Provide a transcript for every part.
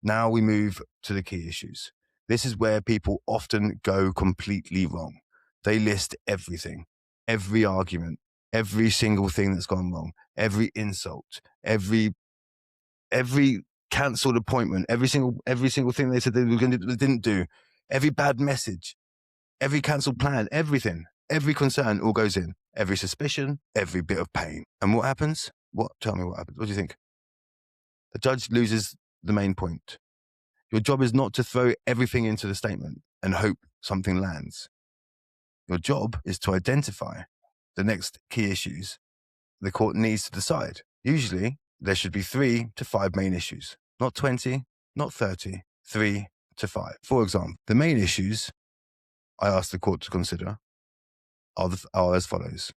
Now we move to the key issues. This is where people often go completely wrong. They list everything, every argument, every single thing that's gone wrong, every insult, every cancelled appointment, every single thing they said they were going to do, they didn't do, every bad message, every cancelled plan, everything, every concern all goes in, every suspicion, every bit of pain. And what happens? Tell me what happens. What do you think? The judge loses the main point. Your job is not to throw everything into the statement and hope something lands. Your job is to identify the next key issues the court needs to decide. Usually, there should be 3 to 5 main issues, not 20, not 30, 3 to 5. For example, the main issues I ask the court to consider are as follows.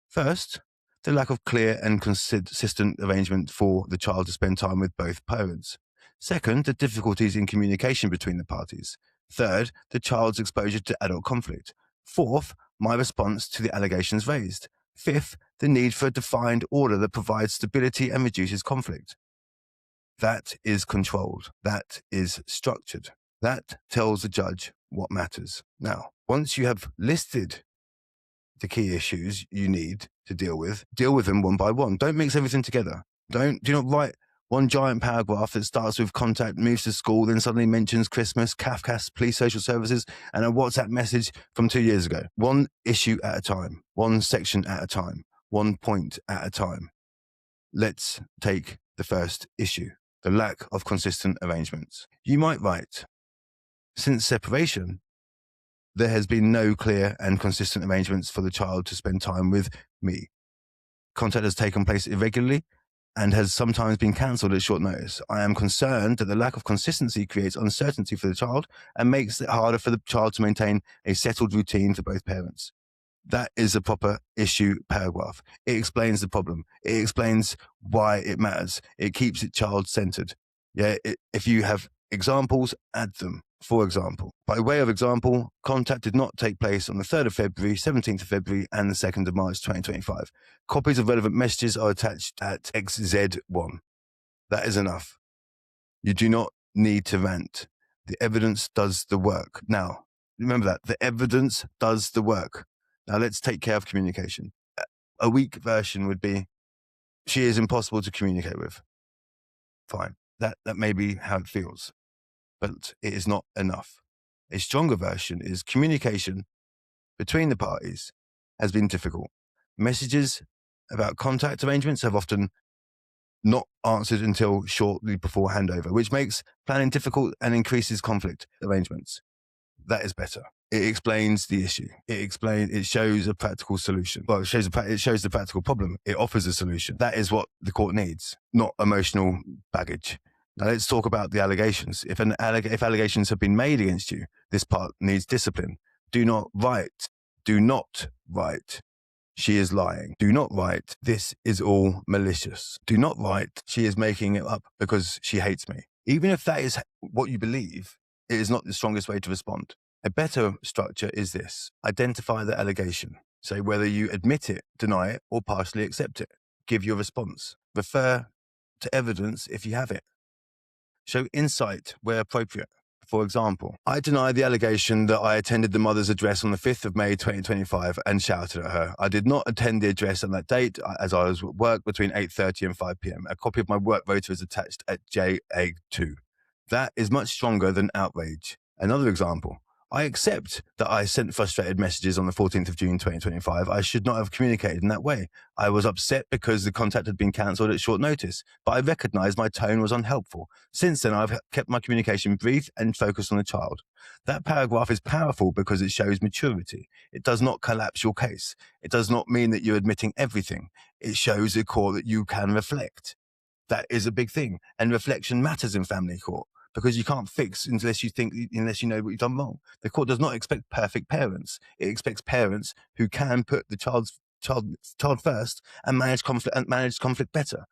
First, the lack of clear and consistent arrangement for the child to spend time with both parents. Second, the difficulties in communication between the parties. Third, the child's exposure to adult conflict. Fourth, my response to the allegations raised. Fifth, the need for a defined order that provides stability and reduces conflict. That is controlled. That is structured. That tells the judge what matters. Now, once you have listed the key issues you need to deal with them one by one. Don't mix everything together. Do not write one giant paragraph that starts with contact, moves to school, then suddenly mentions Christmas, CAFCAS, police social services, and a WhatsApp message from 2 years ago. One issue at a time, one section at a time, one point at a time. Let's take the first issue, the lack of consistent arrangements. You might write, since separation, there has been no clear and consistent arrangements for the child to spend time with me. Contact has taken place irregularly and has sometimes been cancelled at short notice. I am concerned that the lack of consistency creates uncertainty for the child and makes it harder for the child to maintain a settled routine for both parents. That is a proper issue paragraph. It explains the problem. It explains why it matters. It keeps it child-centered. If you have examples, add them. For example, by way of example, contact did not take place on the 3rd of February, 17th of February, and the 2nd of March 2025. Copies of relevant messages are attached at XZ1. That is enough. You do not need to rant. The evidence does the work. Now, remember that. The evidence does the work. Now, let's take care of communication. A weak version would be, she is impossible to communicate with. Fine. That may be how it feels. But it is not enough. A stronger version is communication between the parties has been difficult. Messages about contact arrangements have often not answered until shortly before handover, which makes planning difficult and increases conflict arrangements. That is better. It explains the issue. It shows a practical solution. Well, it shows the practical problem. It offers a solution. That is what the court needs, not emotional baggage. Now let's talk about the allegations. If allegations have been made against you, this part needs discipline. Do not write, she is lying. Do not write, this is all malicious. Do not write, she is making it up because she hates me. Even if that is what you believe, it is not the strongest way to respond. A better structure is this. Identify the allegation. Say whether you admit it, deny it, or partially accept it. Give your response. Refer to evidence if you have it. Show insight where appropriate. For example, I deny the allegation that I attended the mother's address on the 5th of May 2025 and shouted at her. I did not attend the address on that date as I was at work between 8:30 and 5 p.m. A copy of my work rota is attached at JA2. That is much stronger than outrage. Another example. I accept that I sent frustrated messages on the 14th of June 2025. I should not have communicated in that way. I was upset because the contact had been cancelled at short notice, but I recognized my tone was unhelpful. Since then, I've kept my communication brief and focused on the child. That paragraph is powerful because it shows maturity. It does not collapse your case. It does not mean that you're admitting everything. It shows the court that you can reflect. That is a big thing. And reflection matters in family court. Because you can't fix unless you know what you've done wrong. The court does not expect perfect parents. It expects parents who can put the child first and manage conflict better.